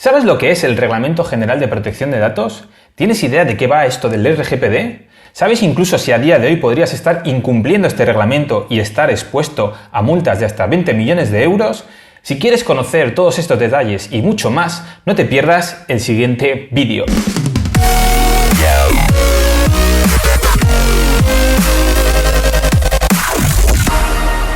¿Sabes lo que es el Reglamento General de Protección de Datos? ¿Tienes idea de qué va esto del RGPD? ¿Sabes incluso si a día de hoy podrías estar incumpliendo este reglamento y estar expuesto a multas de hasta 20 millones de euros? Si quieres conocer todos estos detalles y mucho más, no te pierdas el siguiente vídeo.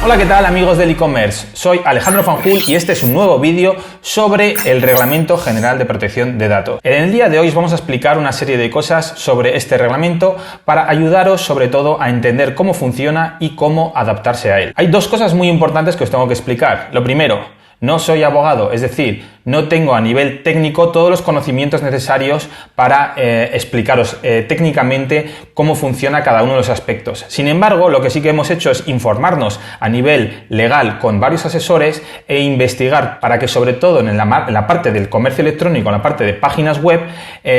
Hola, ¿qué tal amigos del e-commerce? Soy Alejandro Fanjul y este es un nuevo vídeo sobre el Reglamento General de Protección de Datos. En el día de hoy os vamos a explicar una serie de cosas sobre este reglamento para ayudaros sobre todo a entender cómo funciona y cómo adaptarse a él. Hay dos cosas muy importantes que os tengo que explicar. Lo primero, no soy abogado, es decir, no tengo a nivel técnico todos los conocimientos necesarios para explicaros técnicamente cómo funciona cada uno de los aspectos. Sin embargo, lo que sí que hemos hecho es informarnos a nivel legal con varios asesores e investigar para que sobre todo en la parte del comercio electrónico, en la parte de páginas web,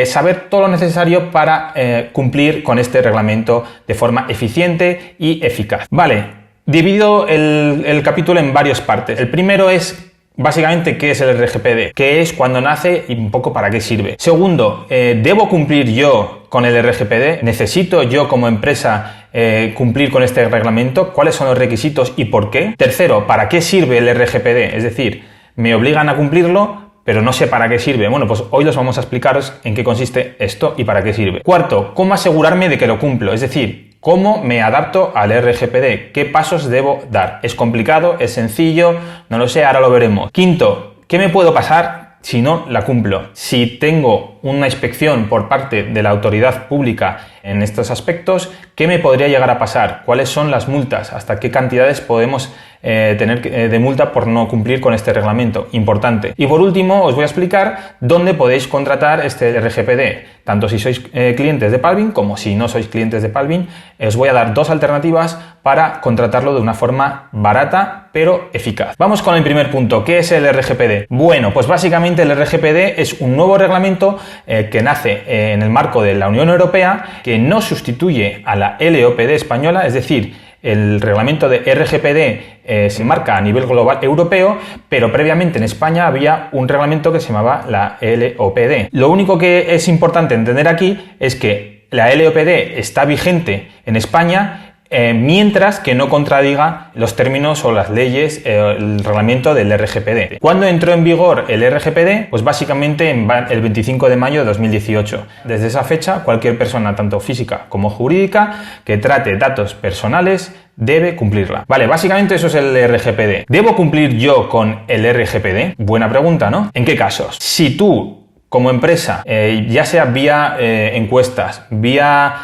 saber todo lo necesario para cumplir con este reglamento de forma eficiente y eficaz. Vale, divido el capítulo en varias partes. El primero es básicamente, ¿qué es el RGPD? ¿Qué es, cuándo nace y un poco para qué sirve? Segundo, ¿debo cumplir yo con el RGPD? ¿Necesito yo como empresa cumplir con este reglamento? ¿Cuáles son los requisitos y por qué? Tercero, ¿para qué sirve el RGPD? Es decir, ¿me obligan a cumplirlo, pero no sé para qué sirve? Bueno, pues hoy os vamos a explicaros en qué consiste esto y para qué sirve. Cuarto, ¿cómo asegurarme de que lo cumplo? Es decir, ¿cómo me adapto al RGPD? ¿Qué pasos debo dar? ¿Es complicado? ¿Es sencillo? No lo sé, ahora lo veremos. Quinto, ¿qué me puedo pasar si no la cumplo? Si tengo una inspección por parte de la autoridad pública en estos aspectos, ¿qué me podría llegar a pasar? ¿Cuáles son las multas? ¿Hasta qué cantidades podemos tener de multa por no cumplir con este reglamento? Importante. Y por último, os voy a explicar dónde podéis contratar este RGPD. Tanto si sois clientes de Palvin como si no sois clientes de Palvin, os voy a dar dos alternativas para contratarlo de una forma barata pero eficaz. Vamos con el primer punto. ¿Qué es el RGPD? Bueno, pues básicamente el RGPD es un nuevo reglamento que nace en el marco de la Unión Europea, que no sustituye a la LOPD española, es decir, el reglamento de RGPD se marca a nivel global europeo, pero previamente en España había un reglamento que se llamaba la LOPD. Lo único que es importante entender aquí es que la LOPD está vigente en España, mientras que no contradiga los términos o las leyes, el reglamento del RGPD. ¿Cuándo entró en vigor el RGPD? Pues básicamente el 25 de mayo de 2018. Desde esa fecha, cualquier persona, tanto física como jurídica, que trate datos personales, debe cumplirla. Vale, básicamente eso es el RGPD. ¿Debo cumplir yo con el RGPD? Buena pregunta, ¿no? ¿En qué casos? Si tú como empresa, ya sea vía encuestas, vía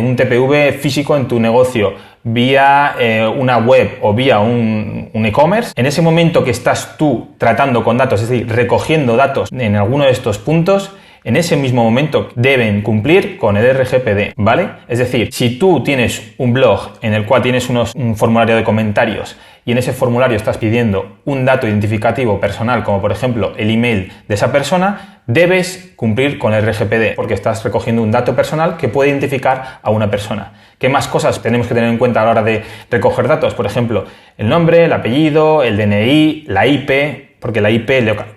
un TPV físico en tu negocio, vía una web o vía un e-commerce, en ese momento que estás tú tratando con datos, es decir, recogiendo datos en alguno de estos puntos, en ese mismo momento deben cumplir con el RGPD, ¿vale? Es decir, si tú tienes un blog en el cual tienes un formulario de comentarios y en ese formulario estás pidiendo un dato identificativo personal, como por ejemplo el email de esa persona, debes cumplir con el RGPD porque estás recogiendo un dato personal que puede identificar a una persona. ¿Qué más cosas tenemos que tener en cuenta a la hora de recoger datos? Por ejemplo, el nombre, el apellido, el DNI, la IP, porque la IP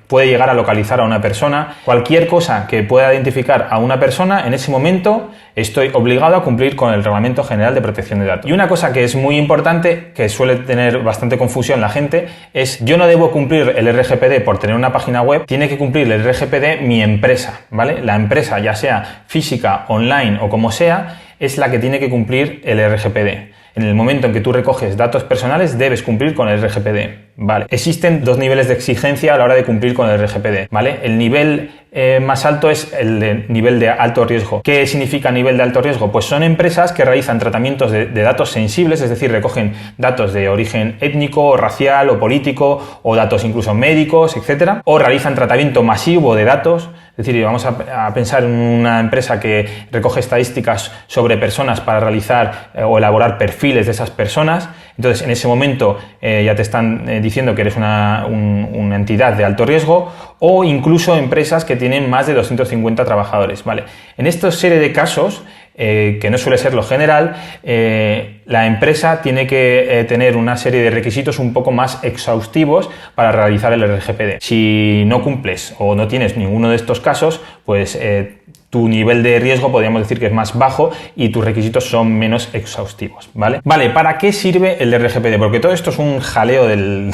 puede llegar a localizar a una persona. Cualquier cosa que pueda identificar a una persona, en ese momento estoy obligado a cumplir con el Reglamento General de Protección de Datos. Y una cosa que es muy importante, que suele tener bastante confusión la gente, es yo no debo cumplir el RGPD por tener una página web, tiene que cumplir el RGPD mi empresa, ¿vale? La empresa, ya sea física, online o como sea, es la que tiene que cumplir el RGPD. En el momento en que tú recoges datos personales, debes cumplir con el RGPD, ¿vale? Existen dos niveles de exigencia a la hora de cumplir con el RGPD, ¿vale? El nivel más alto es el nivel de alto riesgo. ¿Qué significa nivel de alto riesgo? Pues son empresas que realizan tratamientos de datos sensibles, es decir, recogen datos de origen étnico, o racial o político, o datos incluso médicos, etcétera, o realizan tratamiento masivo de datos. Es decir, vamos a pensar en una empresa que recoge estadísticas sobre personas para realizar o elaborar perfiles de esas personas. Entonces, en ese momento ya te están diciendo que eres una entidad de alto riesgo, o incluso empresas que tienen más de 250 trabajadores, ¿vale? En esta serie de casos que no suele ser lo general, la empresa tiene que tener una serie de requisitos un poco más exhaustivos para realizar el RGPD. Si no cumples o no tienes ninguno de estos casos, pues tu nivel de riesgo podríamos decir que es más bajo y tus requisitos son menos exhaustivos, ¿vale? Vale, ¿para qué sirve el RGPD? Porque todo esto es un jaleo del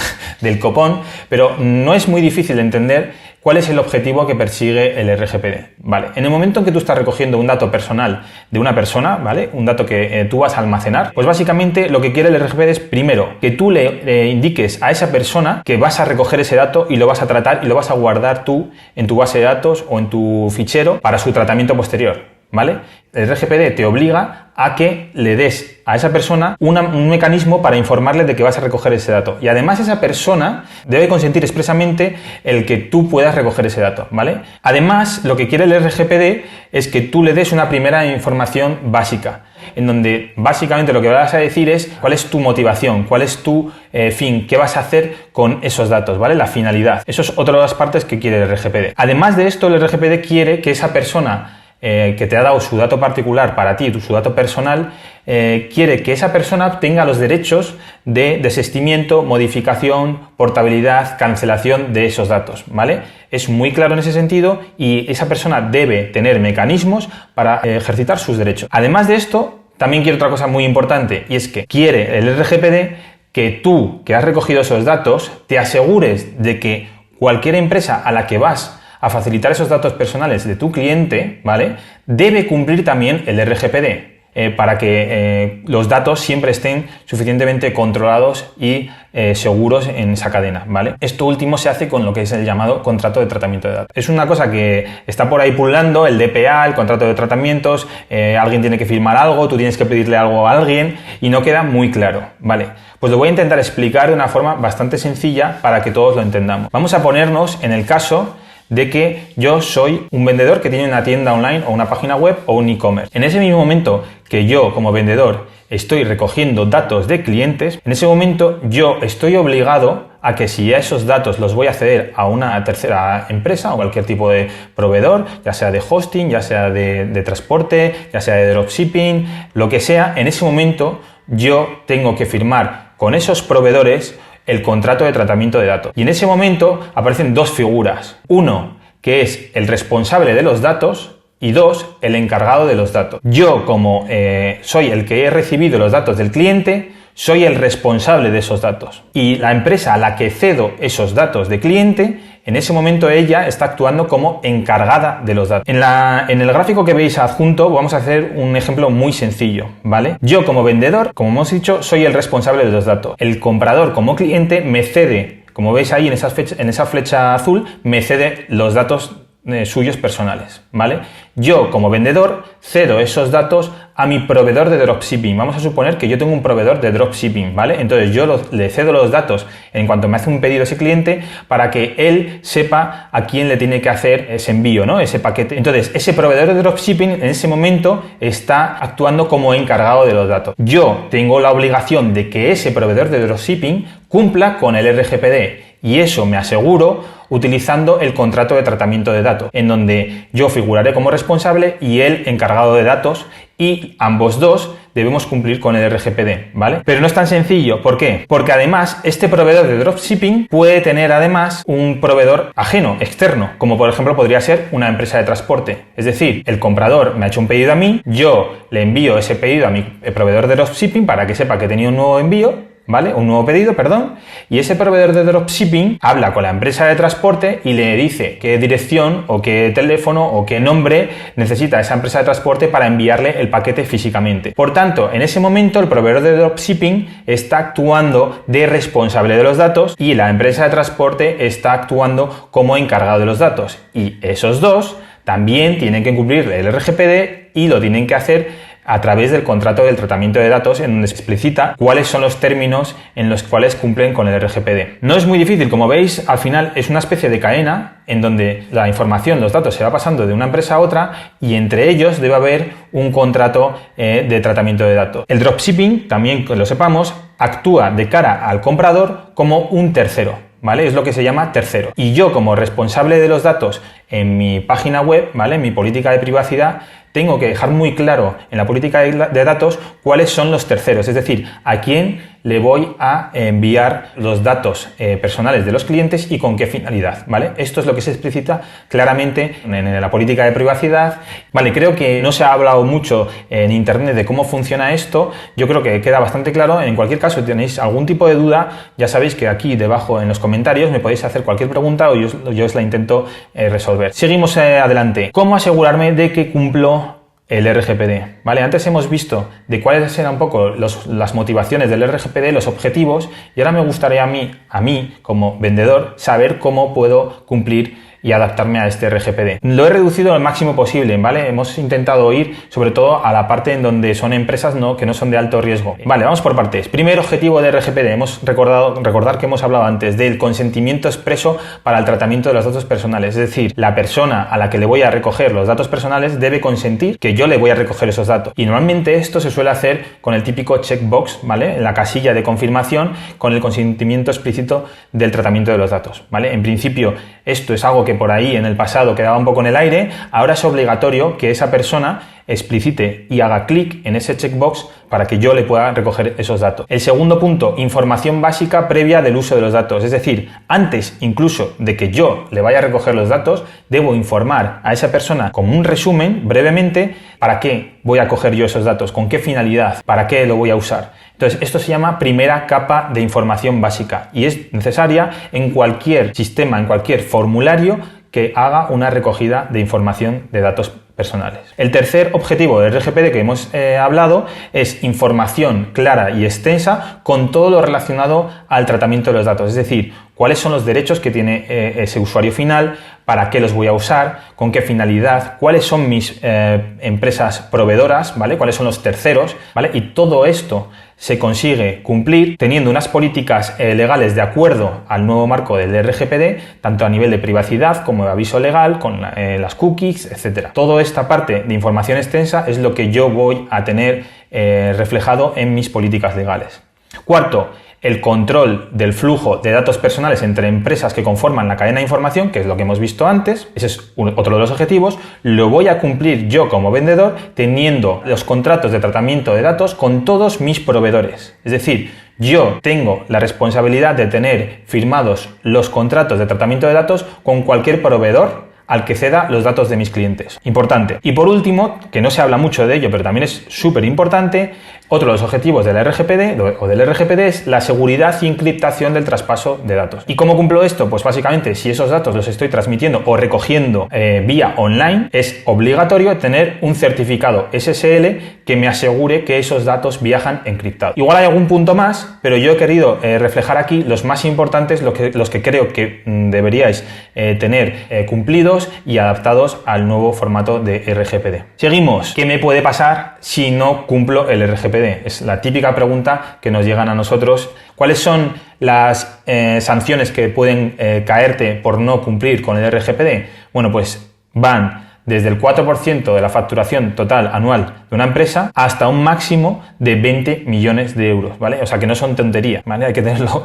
copón, pero no es muy difícil de entender cuál es el objetivo que persigue el RGPD, ¿vale? En el momento en que tú estás recogiendo un dato personal de una persona, ¿vale? Un dato que tú vas a almacenar, pues básicamente lo que quiere el RGPD es, primero, que tú le indiques a esa persona que vas a recoger ese dato y lo vas a tratar y lo vas a guardar tú en tu base de datos o en tu fichero para su tratamiento posterior, ¿vale? El RGPD te obliga a que le des a esa persona un mecanismo para informarle de que vas a recoger ese dato. Y además esa persona debe consentir expresamente el que tú puedas recoger ese dato, ¿vale? Además, lo que quiere el RGPD es que tú le des una primera información básica, en donde básicamente lo que vas a decir es cuál es tu motivación, cuál es tu fin, qué vas a hacer con esos datos, ¿vale? La finalidad. Eso es otra de las partes que quiere el RGPD. Además de esto, el RGPD quiere que esa persona que te ha dado su dato particular para ti, su dato personal, quiere que esa persona tenga los derechos de desistimiento, modificación, portabilidad, cancelación de esos datos, ¿vale? Es muy claro en ese sentido y esa persona debe tener mecanismos para ejercitar sus derechos. Además de esto, también quiere otra cosa muy importante y es que quiere el RGPD que tú, que has recogido esos datos, te asegures de que cualquier empresa a la que vas a facilitar esos datos personales de tu cliente, ¿vale? Debe cumplir también el RGPD para que los datos siempre estén suficientemente controlados y seguros en esa cadena, ¿vale? Esto último se hace con lo que es el llamado contrato de tratamiento de datos. Es una cosa que está por ahí pululando, el DPA, el contrato de tratamientos, alguien tiene que firmar algo, tú tienes que pedirle algo a alguien y no queda muy claro, ¿vale? Pues lo voy a intentar explicar de una forma bastante sencilla para que todos lo entendamos. Vamos a ponernos en el caso de que yo soy un vendedor que tiene una tienda online o una página web o un e-commerce. En ese mismo momento que yo como vendedor estoy recogiendo datos de clientes, en ese momento yo estoy obligado a que si a esos datos los voy a ceder a una tercera empresa o cualquier tipo de proveedor, ya sea de hosting, ya sea de transporte, ya sea de dropshipping, lo que sea, en ese momento yo tengo que firmar con esos proveedores el contrato de tratamiento de datos. Y en ese momento aparecen dos figuras. Uno, que es el responsable de los datos, y dos, el encargado de los datos. Yo, como soy el que he recibido los datos del cliente, soy el responsable de esos datos. Y la empresa a la que cedo esos datos de cliente, en ese momento ella está actuando como encargada de los datos. En el gráfico que veis adjunto vamos a hacer un ejemplo muy sencillo, ¿vale? Yo como vendedor, como hemos dicho, soy el responsable de los datos. El comprador como cliente me cede, como veis ahí en esa flecha azul, me cede los datos suyos personales, ¿vale? Yo como vendedor cedo esos datos a mi proveedor de dropshipping. Vamos a suponer que yo tengo un proveedor de dropshipping, ¿vale? Entonces yo le cedo los datos en cuanto me hace un pedido ese cliente para que él sepa a quién le tiene que hacer ese envío, ¿no? Ese paquete. Entonces ese proveedor de dropshipping en ese momento está actuando como encargado de los datos. Yo tengo la obligación de que ese proveedor de dropshipping cumpla con el RGPD y eso me aseguro utilizando el contrato de tratamiento de datos, en donde yo figuraré como responsable y él encargado de datos y ambos dos debemos cumplir con el RGPD, ¿vale? Pero no es tan sencillo. ¿Por qué? Porque además este proveedor de dropshipping puede tener además un proveedor ajeno, externo, como por ejemplo podría ser una empresa de transporte. Es decir, el comprador me ha hecho un pedido a mí, yo le envío ese pedido a mi proveedor de dropshipping para que sepa que he tenido un nuevo envío, ¿vale? Un nuevo pedido, perdón, y ese proveedor de dropshipping habla con la empresa de transporte y le dice qué dirección o qué teléfono o qué nombre necesita esa empresa de transporte para enviarle el paquete físicamente. Por tanto, en ese momento el proveedor de dropshipping está actuando de responsable de los datos y la empresa de transporte está actuando como encargado de los datos. Y esos dos también tienen que cumplir el RGPD y lo tienen que hacer a través del contrato del tratamiento de datos, en donde se explicita cuáles son los términos en los cuales cumplen con el RGPD. No es muy difícil, como veis, al final es una especie de cadena en donde la información, los datos se va pasando de una empresa a otra y entre ellos debe haber un contrato de tratamiento de datos. El dropshipping, también que lo sepamos, actúa de cara al comprador como un tercero, ¿vale? Es lo que se llama tercero. Y yo, como responsable de los datos en mi página web, ¿vale? En mi política de privacidad, tengo que dejar muy claro en la política de datos cuáles son los terceros, es decir, a quién le voy a enviar los datos personales de los clientes y con qué finalidad, ¿vale? Esto es lo que se explicita claramente en la política de privacidad. Vale, creo que no se ha hablado mucho en internet de cómo funciona esto, yo creo que queda bastante claro. En cualquier caso, si tenéis algún tipo de duda, ya sabéis que aquí debajo en los comentarios me podéis hacer cualquier pregunta o yo os la intento resolver. Seguimos adelante. ¿Cómo asegurarme de que cumplo el RGPD? ¿Vale? Antes hemos visto de cuáles eran un poco las motivaciones del RGPD, los objetivos, y ahora me gustaría a mí como vendedor saber cómo puedo cumplir y adaptarme a este RGPD. Lo he reducido al máximo posible, ¿vale? Hemos intentado ir sobre todo a la parte en donde son empresas que no son de alto riesgo. Vale, vamos por partes. Primer objetivo de RGPD, recordar que hemos hablado antes del consentimiento expreso para el tratamiento de los datos personales, es decir, la persona a la que le voy a recoger los datos personales debe consentir que yo le voy a recoger esos datos. Y normalmente esto se suele hacer con el típico checkbox, ¿vale? En la casilla de confirmación con el consentimiento explícito del tratamiento de los datos, ¿vale? En principio, esto es algo que por ahí en el pasado quedaba un poco en el aire. Ahora es obligatorio que esa persona explicite y haga clic en ese checkbox para que yo le pueda recoger esos datos. El segundo punto, información básica previa del uso de los datos. Es decir, antes incluso de que yo le vaya a recoger los datos, debo informar a esa persona con un resumen brevemente para qué voy a coger yo esos datos, con qué finalidad, para qué lo voy a usar. Entonces, esto se llama primera capa de información básica y es necesaria en cualquier sistema, en cualquier formulario que haga una recogida de información de datos personales. El tercer objetivo del RGPD que hemos hablado es información clara y extensa con todo lo relacionado al tratamiento de los datos, es decir, cuáles son los derechos que tiene ese usuario final, para qué los voy a usar, con qué finalidad, cuáles son mis empresas proveedoras, ¿vale? Cuáles son los terceros, ¿vale? Y todo esto se consigue cumplir teniendo unas políticas legales de acuerdo al nuevo marco del RGPD, tanto a nivel de privacidad como de aviso legal, con las cookies, etc. Toda esta parte de información extensa es lo que yo voy a tener reflejado en mis políticas legales. Cuarto, el control del flujo de datos personales entre empresas que conforman la cadena de información, que es lo que hemos visto antes. Ese es otro de los objetivos. Lo voy a cumplir yo como vendedor teniendo los contratos de tratamiento de datos con todos mis proveedores. Es decir, yo tengo la responsabilidad de tener firmados los contratos de tratamiento de datos con cualquier proveedor al que ceda los datos de mis clientes. Importante. Y por último, que no se habla mucho de ello, pero también es súper importante, otro de los objetivos del RGPD o del RGPD es la seguridad y encriptación del traspaso de datos. ¿Y cómo cumplo esto? Pues básicamente, si esos datos los estoy transmitiendo o recogiendo vía online, es obligatorio tener un certificado SSL que me asegure que esos datos viajan encriptados. Igual hay algún punto más, pero yo he querido reflejar aquí los más importantes, los que creo que deberíais tener cumplidos y adaptados al nuevo formato de RGPD. Seguimos. ¿Qué me puede pasar si no cumplo el RGPD? Es la típica pregunta que nos llegan a nosotros. ¿Cuáles son las sanciones que pueden caerte por no cumplir con el RGPD? Bueno, pues van desde el 4% de la facturación total anual de una empresa hasta un máximo de 20 millones de euros, ¿vale? O sea que no son tonterías, ¿vale? Hay que tenerlo.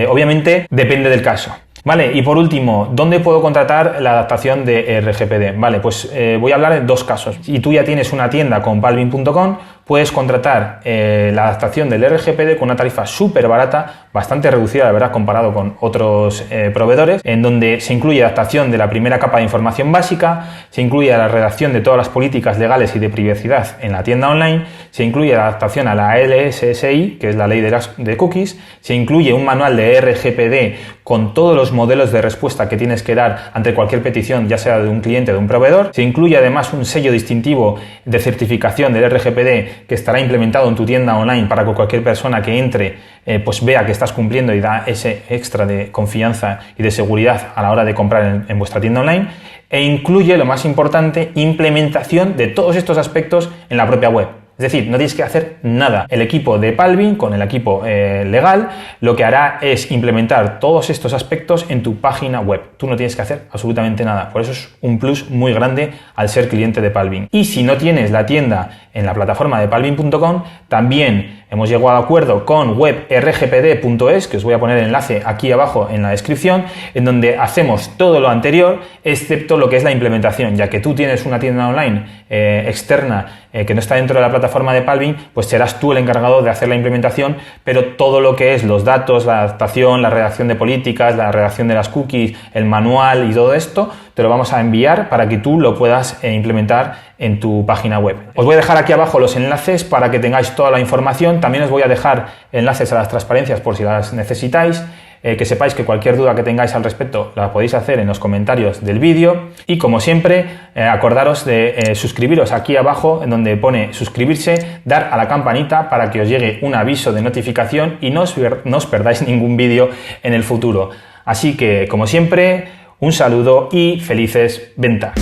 Obviamente depende del caso. Vale, y por último, ¿dónde puedo contratar la adaptación de RGPD? Vale, pues voy a hablar de dos casos. Si tú ya tienes una tienda con palvin.com, puedes contratar la adaptación del RGPD con una tarifa súper barata, bastante reducida, de verdad, comparado con otros proveedores, en donde se incluye adaptación de la primera capa de información básica, se incluye la redacción de todas las políticas legales y de privacidad en la tienda online, se incluye la adaptación a la LSSI, que es la ley de cookies, se incluye un manual de RGPD con todos los modelos de respuesta que tienes que dar ante cualquier petición, ya sea de un cliente o de un proveedor. Se incluye además un sello distintivo de certificación del RGPD que estará implementado en tu tienda online para que cualquier persona que entre pues vea que estás cumpliendo y da ese extra de confianza y de seguridad a la hora de comprar en vuestra tienda online. E incluye, lo más importante, implementación de todos estos aspectos en la propia web. Es decir, no tienes que hacer nada. El equipo de Palvin, con el equipo legal, lo que hará es implementar todos estos aspectos en tu página web. Tú no tienes que hacer absolutamente nada. Por eso es un plus muy grande al ser cliente de Palvin. Y si no tienes la tienda en la plataforma de palvin.com, también hemos llegado a acuerdo con webrgpd.es, que os voy a poner el enlace aquí abajo en la descripción, en donde hacemos todo lo anterior, excepto lo que es la implementación, ya que tú tienes una tienda online externa que no está dentro de la plataforma de Palvin, pues serás tú el encargado de hacer la implementación, pero todo lo que es los datos, la adaptación, la redacción de políticas, la redacción de las cookies, el manual y todo esto, te lo vamos a enviar para que tú lo puedas implementar en tu página web. Os voy a dejar aquí abajo los enlaces para que tengáis toda la información. También os voy a dejar enlaces a las transparencias por si las necesitáis. Que sepáis que cualquier duda que tengáis al respecto la podéis hacer en los comentarios del vídeo. Y como siempre, acordaros de suscribiros aquí abajo en donde pone suscribirse, dar a la campanita para que os llegue un aviso de notificación y no os perdáis ningún vídeo en el futuro. Así que, como siempre, un saludo y felices ventas.